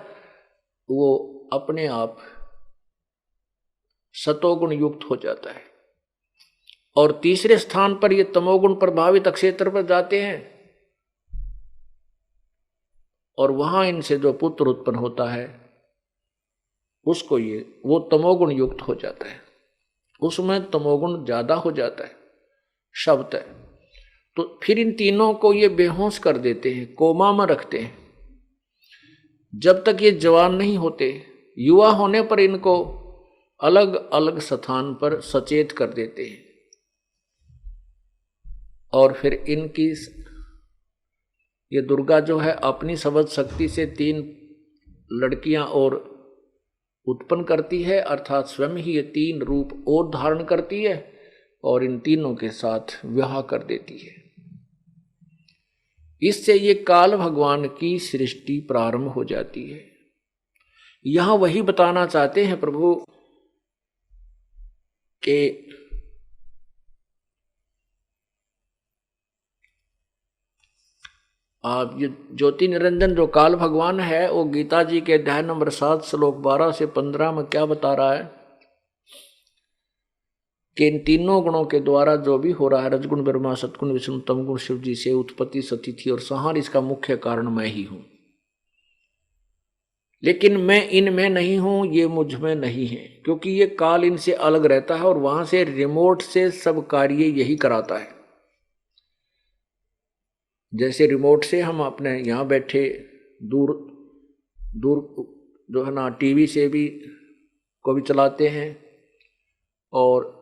वो अपने आप सतोगुण युक्त हो जाता है। और तीसरे स्थान पर ये तमोगुण प्रभावित क्षेत्र पर जाते हैं और वहां इनसे जो पुत्र उत्पन्न होता है उसको वो तमोगुण युक्त हो जाता है, उसमें तमोगुण ज्यादा हो जाता है शब्द है। तो फिर इन तीनों को ये बेहोश कर देते हैं, कोमा में रखते हैं। जब तक ये जवान नहीं होते, युवा होने पर इनको अलग अलग स्थान पर सचेत कर देते हैं और फिर इनकी ये दुर्गा जो है अपनी सबद शक्ति से 3 लड़कियां और उत्पन्न करती है, अर्थात स्वयं ही ये 3 रूप और धारण करती है और इन तीनों के साथ विवाह कर देती है। इससे ये काल भगवान की सृष्टि प्रारंभ हो जाती है। यहां वही बताना चाहते हैं प्रभु कि आप ये ज्योति निरंजन जो काल भगवान है वो गीता जी के अध्याय नंबर 7 श्लोक 12 से 15 में क्या बता रहा है कि इन तीनों गुणों के द्वारा जो भी हो रहा है, रजगुण ब्रह्मा, सतगुण विष्णु, तमगुण शिव जी से उत्पत्ति सती थी और संहार इसका मुख्य कारण मैं ही हूं। लेकिन मैं इनमें नहीं हूं, ये मुझ में नहीं है, क्योंकि ये काल इनसे अलग रहता है और वहां से रिमोट से सब कार्य यही कराता है। जैसे रिमोट से हम अपने यहाँ बैठे दूर दूर जो है ना टीवी से भी को भी चलाते हैं। और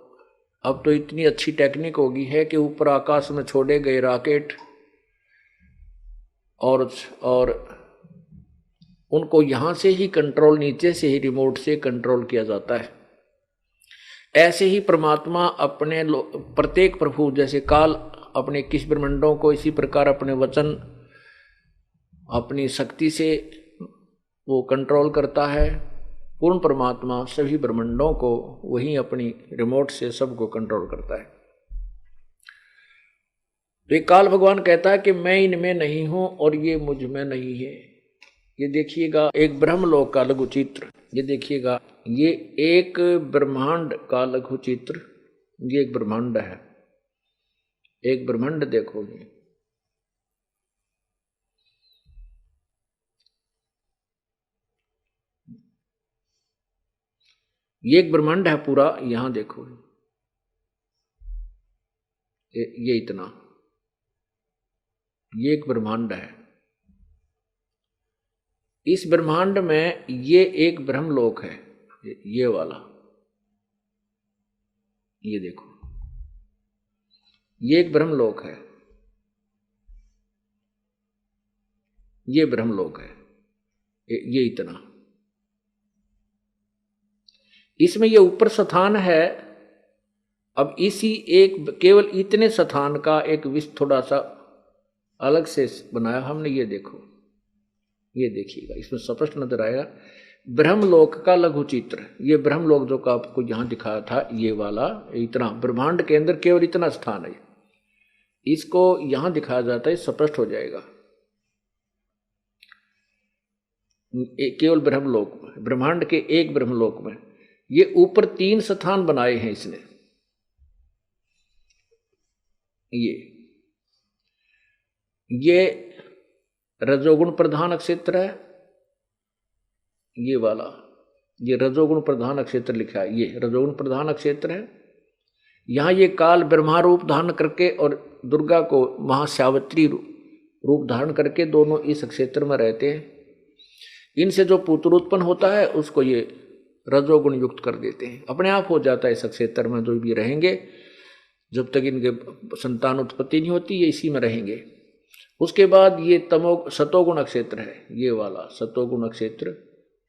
अब तो इतनी अच्छी टेक्निक होगी है कि ऊपर आकाश में छोड़े गए रॉकेट और उनको यहाँ से ही कंट्रोल, नीचे से ही रिमोट से कंट्रोल किया जाता है। ऐसे ही परमात्मा अपने प्रत्येक प्रभु, जैसे काल अपने 21 ब्रह्मांडों को इसी प्रकार अपने वचन, अपनी शक्ति से वो कंट्रोल करता है। पूर्ण परमात्मा सभी ब्रह्मांडों को वही अपनी रिमोट से सबको कंट्रोल करता है। तो ये काल भगवान कहता है कि मैं इनमें नहीं हूं और ये मुझ में नहीं है। ये देखिएगा एक ब्रह्मलोक का लघु चित्र, ये देखिएगा ये एक ब्रह्मांड का लघु चित्र, ये एक ब्रह्मांड है, एक ब्रह्मांड देखो। ये एक ब्रह्मांड है पूरा, यहां देखो ये इतना, ये एक ब्रह्मांड है। इस ब्रह्मांड में ये एक ब्रह्मलोक है, ये वाला, ये देखो ये एक ब्रह्मलोक है, ये ब्रह्मलोक है, ये इतना। इसमें ये ऊपर स्थान है। अब इसी एक केवल इतने स्थान का एक विश्व थोड़ा सा अलग से बनाया हमने। ये देखो, ये देखिएगा, इसमें स्पष्ट नजर आएगा ब्रह्मलोक का लघु चित्र। ये ब्रह्मलोक जो का आपको यहां दिखाया था, ये वाला इतना ब्रह्मांड के अंदर केवल इतना स्थान है, इसको यहां दिखाया जाता है, स्पष्ट हो जाएगा। केवल ब्रह्मलोक में, ब्रह्मांड के एक ब्रह्मलोक में ये ऊपर 3 स्थान बनाए हैं इसने। ये रजोगुण प्रधान क्षेत्र है, ये वाला, ये रजोगुण प्रधान क्षेत्र लिखा है, ये रजोगुण प्रधान क्षेत्र है। यहां ये काल ब्रह्मा रूप धारण करके और दुर्गा को महासावित्री रूप धारण करके दोनों इस क्षेत्र में रहते हैं। इनसे जो पुत्र उत्पन्न होता है उसको ये रजोगुण युक्त कर देते हैं, अपने आप हो जाता है। इस क्षेत्र में जो भी रहेंगे, जब तक इनके संतान उत्पत्ति नहीं होती, ये इसी में रहेंगे। उसके बाद ये सतोगुण क्षेत्र है, ये वाला सतोगुण क्षेत्र,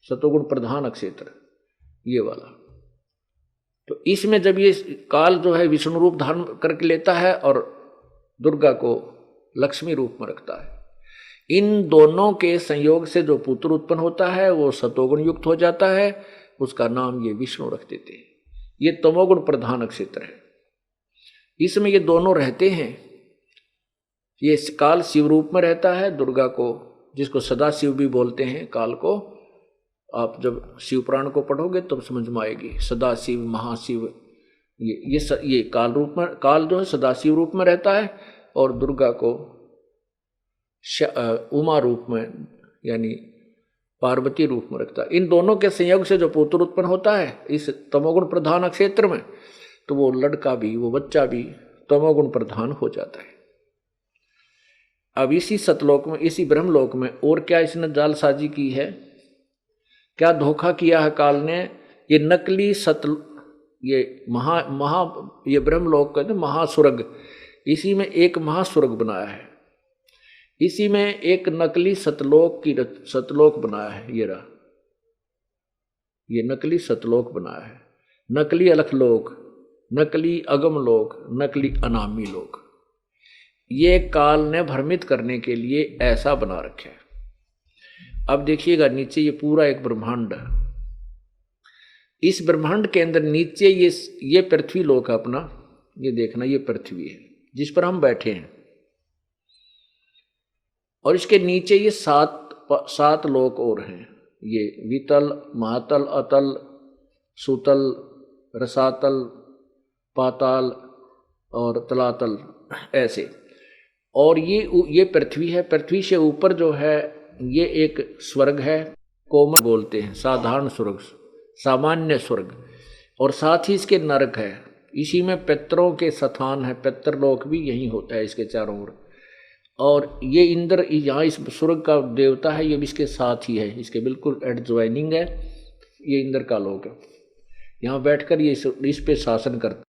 सतोगुण प्रधान क्षेत्र, ये वाला। तो इसमें जब ये काल जो है विष्णु रूप धारण करके लेता है और दुर्गा को लक्ष्मी रूप में रखता है, इन दोनों के संयोग से जो पुत्र उत्पन्न होता है वो सतोगुण युक्त हो जाता है, उसका नाम ये विष्णु रख देते हैं। ये तमोगुण प्रधान क्षेत्र है, इसमें ये दोनों रहते हैं। ये काल शिव रूप में रहता है, दुर्गा को, जिसको सदा शिव भी बोलते हैं काल को। आप जब शिव पुराण को पढ़ोगे तब समझ में आएगी, सदा शिव, महाशिव, ये काल रूप में, काल जो है सदाशिव रूप में रहता है और दुर्गा को उमा रूप में यानी पार्वती रूप में रखता है। इन दोनों के संयोग से जो पुत्र उत्पन्न होता है इस तमोगुण प्रधान क्षेत्र में, तो वो लड़का भी, वो बच्चा भी तमोगुण प्रधान हो जाता है। अब इसी सतलोक में, इसी ब्रह्मलोक में और क्या इसने जालसाजी की है, क्या धोखा किया है काल ने। ये नकली ये ये ब्रह्मलोक कहते महास्वर्ग, इसी में एक महास्वर्ग बनाया है, इसी में एक नकली सतलोक बनाया है। ये रहा, ये नकली सतलोक बनाया है, नकली अलखलोक, नकली अगमलोक, नकली अनामी लोक। ये काल ने भ्रमित करने के लिए ऐसा बना रखा है। अब देखिएगा नीचे ये पूरा एक ब्रह्मांड है, इस ब्रह्मांड के अंदर नीचे ये पृथ्वी लोक है अपना, ये देखना, ये पृथ्वी है जिस पर हम बैठे हैं, और इसके नीचे ये सात लोक और हैं। ये वितल, महातल, अतल, सुतल, रसातल, पाताल और तलातल, ऐसे। और ये पृथ्वी है। पृथ्वी से ऊपर जो है ये एक स्वर्ग है, कोमल बोलते हैं, साधारण स्वर्ग, सामान्य स्वर्ग, और साथ ही इसके नरक है। इसी में पितरों के स्थान है, पितरलोक भी यही होता है इसके चारों ओर। और ये इंद्र यहाँ इस स्वर्ग का देवता है, ये भी इसके साथ ही है, इसके बिल्कुल एडजॉइनिंग है, ये इंद्र का लोक है। यहाँ बैठकर ये इस पे शासन करता।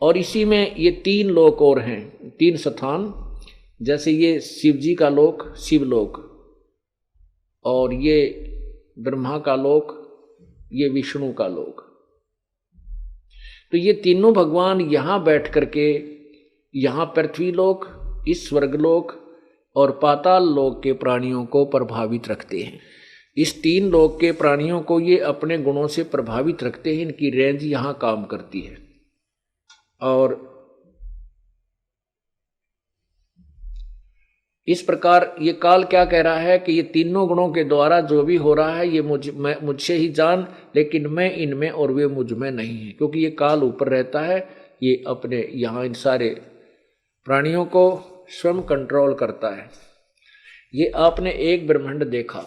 और इसी में ये 3 लोक और हैं, 3 स्थान, जैसे ये शिव जी का लोक, शिवलोक, और ये ब्रह्मा का लोक, ये विष्णु का लोक। तो ये तीनों भगवान यहाँ बैठ करके यहाँ पृथ्वी लोक, इस स्वर्गलोक और पाताल लोक के प्राणियों को प्रभावित रखते हैं। इस 3 लोक के प्राणियों को ये अपने गुणों से प्रभावित रखते हैं, इनकी रेंज यहाँ काम करती है। और इस प्रकार ये काल क्या कह रहा है कि ये तीनों गुणों के द्वारा जो भी हो रहा है ये मुझसे ही जान, लेकिन मैं इनमें और वे मुझ में नहीं है। क्योंकि ये काल ऊपर रहता है, ये अपने यहाँ इन सारे प्राणियों को स्वयं कंट्रोल करता है। ये आपने एक ब्रह्मांड देखा,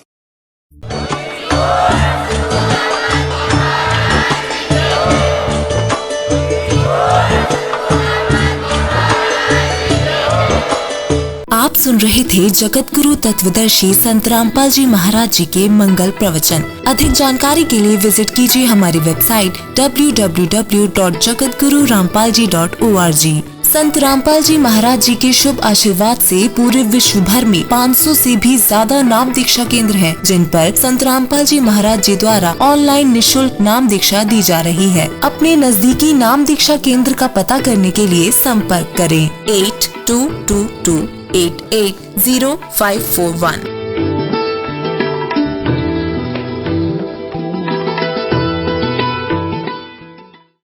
आप सुन रहे थे जगत गुरु तत्वदर्शी संत रामपाल जी महाराज जी के मंगल प्रवचन। अधिक जानकारी के लिए विजिट कीजिए हमारी वेबसाइट www.jagatgururampalji.org। संत रामपाल जी महाराज जी के शुभ आशीर्वाद से पूरे विश्व भर में 500 से भी ज्यादा नाम दीक्षा केंद्र हैं, जिन पर संत रामपाल जी महाराज जी द्वारा ऑनलाइन निशुल्क नाम दीक्षा दी जा रही है। अपने नजदीकी नाम दीक्षा केंद्र का पता करने के लिए संपर्क करें 8222880541।